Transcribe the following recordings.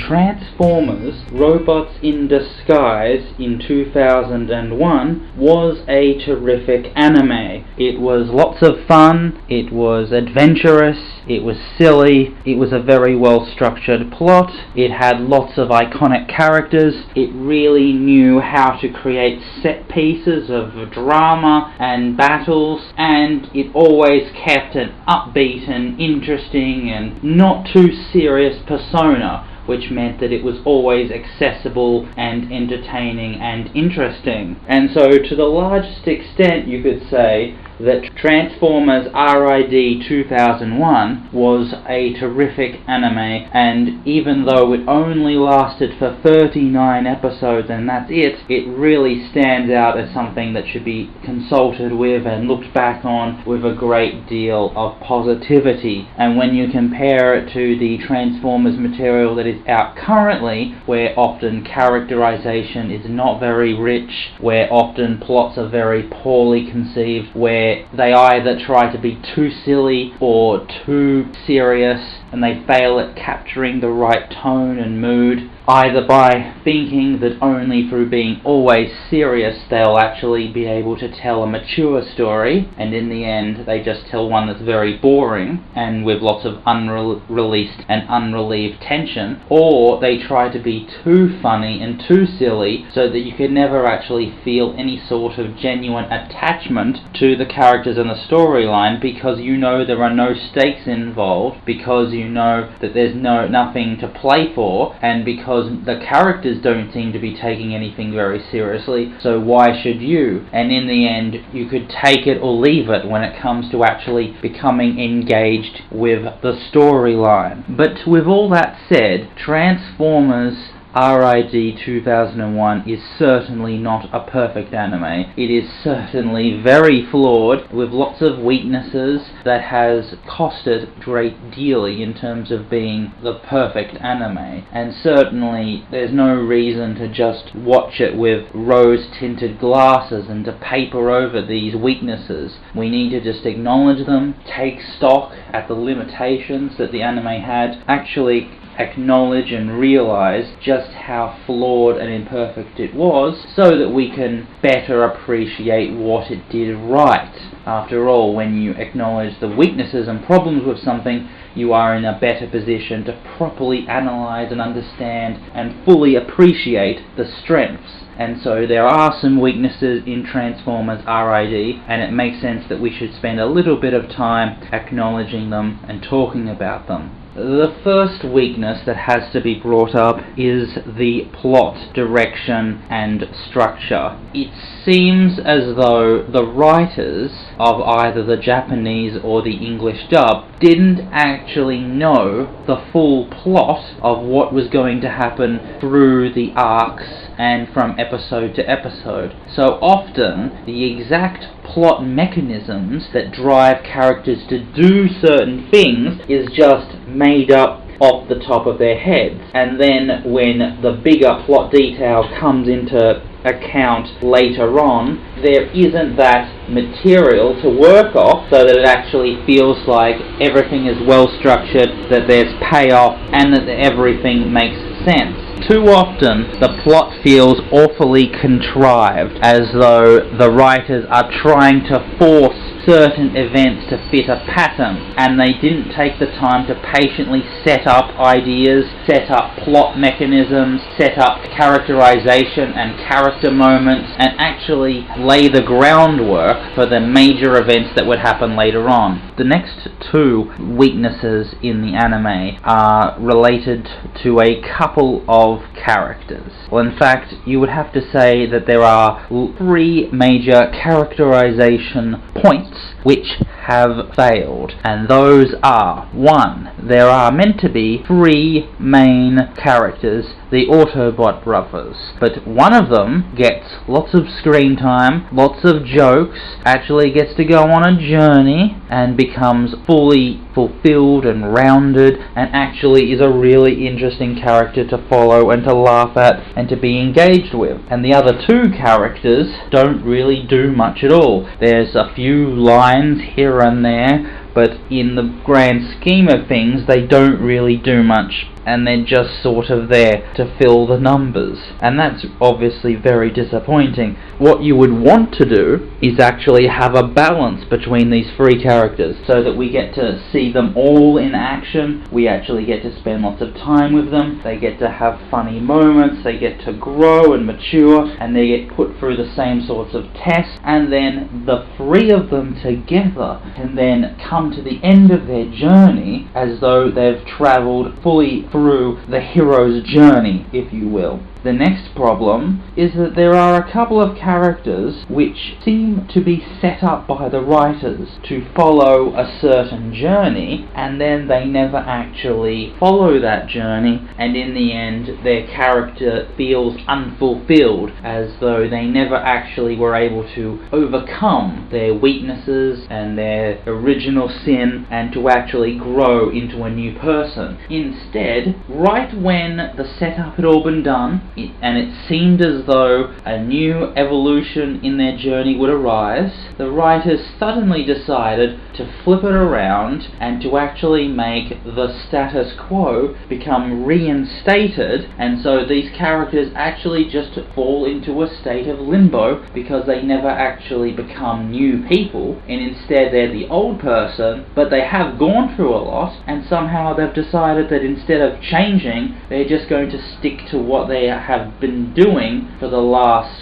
Transformers Robots in Disguise in 2001 was a terrific anime. It was lots of fun, it was adventurous, it was silly, it was a very well structured plot, it had lots of iconic characters, it really knew how to create set pieces of drama and battles, and it always kept an upbeat and interesting and not too serious persona, which meant that it was always accessible and entertaining and interesting. And so to the largest extent you could say that Transformers RID 2001 was a terrific anime, and even though it only lasted for 39 episodes and that's it, it really stands out as something that should be consulted with and looked back on with a great deal of positivity. And when you compare it to the Transformers material that is out currently, where often characterization is not very rich, where often plots are very poorly conceived, where they either try to be too silly or too serious, and they fail at capturing the right tone and mood, either by thinking that only through being always serious they'll actually be able to tell a mature story, and in the end they just tell one that's very boring and with lots of unreleased and unrelieved tension, or they try to be too funny and too silly so that you can never actually feel any sort of genuine attachment to the characters and the storyline, because you know there are no stakes involved, because you know that there's nothing to play for, and because the characters don't seem to be taking anything very seriously, so why should you? And in the end, you could take it or leave it when it comes to actually becoming engaged with the storyline. But with all that said, Transformers RID 2001 is certainly not a perfect anime. It is certainly very flawed, with lots of weaknesses that has costed a great deal in terms of being the perfect anime. And certainly there's no reason to just watch it with rose-tinted glasses and to paper over these weaknesses. We need to just acknowledge them, take stock at the limitations that the anime had, actually acknowledge and realize just how flawed and imperfect it was, so that we can better appreciate what it did right. After all, when you acknowledge the weaknesses and problems with something, you are in a better position to properly analyze and understand and fully appreciate the strengths. And so there are some weaknesses in Transformers RID, and it makes sense that we should spend a little bit of time acknowledging them and talking about them. The first weakness that has to be brought up is the plot, direction, and structure. It seems as though the writers of either the Japanese or the English dub didn't actually know the full plot of what was going to happen through the arcs and from episode to episode. So often, the exact plot mechanisms that drive characters to do certain things is just made up off the top of their heads, and then when the bigger plot detail comes into account later on, there isn't that material to work off so that it actually feels like everything is well structured, that there's payoff, and that everything makes sense. Too often, the plot feels awfully contrived, as though the writers are trying to force certain events to fit a pattern, and they didn't take the time to patiently set up ideas, set up plot mechanisms, set up characterization and character moments, and actually lay the groundwork for the major events that would happen later on. The next two weaknesses in the anime are related to a couple of characters. Well, in fact, you would have to say that there are three major characterization points which have failed, and those are: 1. There are meant to be three main characters, the Autobot brothers, but one of them gets lots of screen time, lots of jokes, actually gets to go on a journey and becomes fully fulfilled and rounded, and actually is a really interesting character to follow and to laugh at and to be engaged with. And the other two characters don't really do much at all. There's a few lines here and there, but in the grand scheme of things, they don't really do much, and they're just sort of there to fill the numbers, and that's obviously very disappointing. What you would want to do is actually have a balance between these three characters, so that we get to see them all in action, we actually get to spend lots of time with them, they get to have funny moments, they get to grow and mature, and they get put through the same sorts of tests, and then the three of them together can then come to the end of their journey as though they've travelled fully through the hero's journey, if you will. The next problem is that there are a couple of characters which seem to be set up by the writers to follow a certain journey, and then they never actually follow that journey, and in the end their character feels unfulfilled, as though they never actually were able to overcome their weaknesses and their original sin and to actually grow into a new person. Instead, right when the setup had all been done, and it seemed as though a new evolution in their journey would arise, the writers suddenly decided to flip it around and to actually make the status quo become reinstated, and so these characters actually just fall into a state of limbo because they never actually become new people, and instead they're the old person, but they have gone through a lot, and somehow they've decided that instead of changing, they're just going to stick to what they have been doing for the last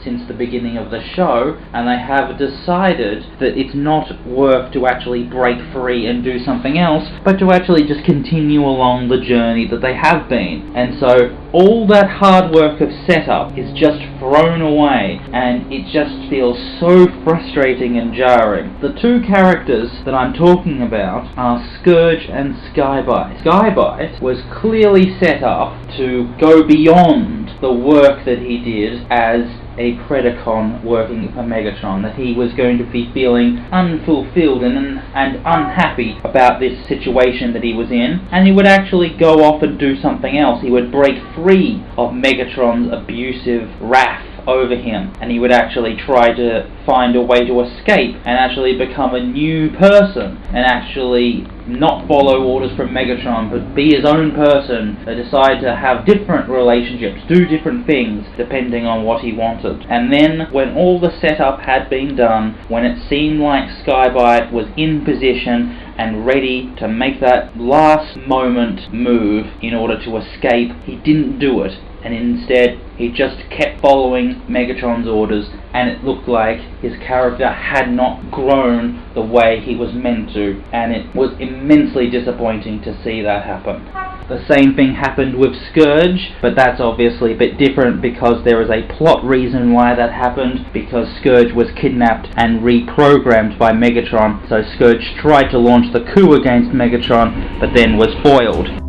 since the beginning of the show, and they have decided that it's not worth to actually break free and do something else, but to actually just continue along the journey that they have been. And so all that hard work of setup is just thrown away, and it just feels so frustrating and jarring. The two characters that I'm talking about are Scourge and Skybite. Skybite was clearly set up to go beyond the work that he did as a Predacon working for Megatron, that he was going to be feeling unfulfilled and unhappy about this situation that he was in, and he would actually go off and do something else. He would break free of Megatron's abusive wrath over him, and he would actually try to find a way to escape and actually become a new person and actually not follow orders from Megatron, but be his own person, decide to have different relationships, do different things depending on what he wanted. And then when all the setup had been done, when it seemed like Skybite was in position and ready to make that last moment move in order to escape, he didn't do it, and instead he just kept following Megatron's orders, and it looked like his character had not grown the way he was meant to, and it was immensely disappointing to see that happen. The same thing happened with Scourge, but that's obviously a bit different because there is a plot reason why that happened, because Scourge was kidnapped and reprogrammed by Megatron, so Scourge tried to launch the coup against Megatron, but then was foiled.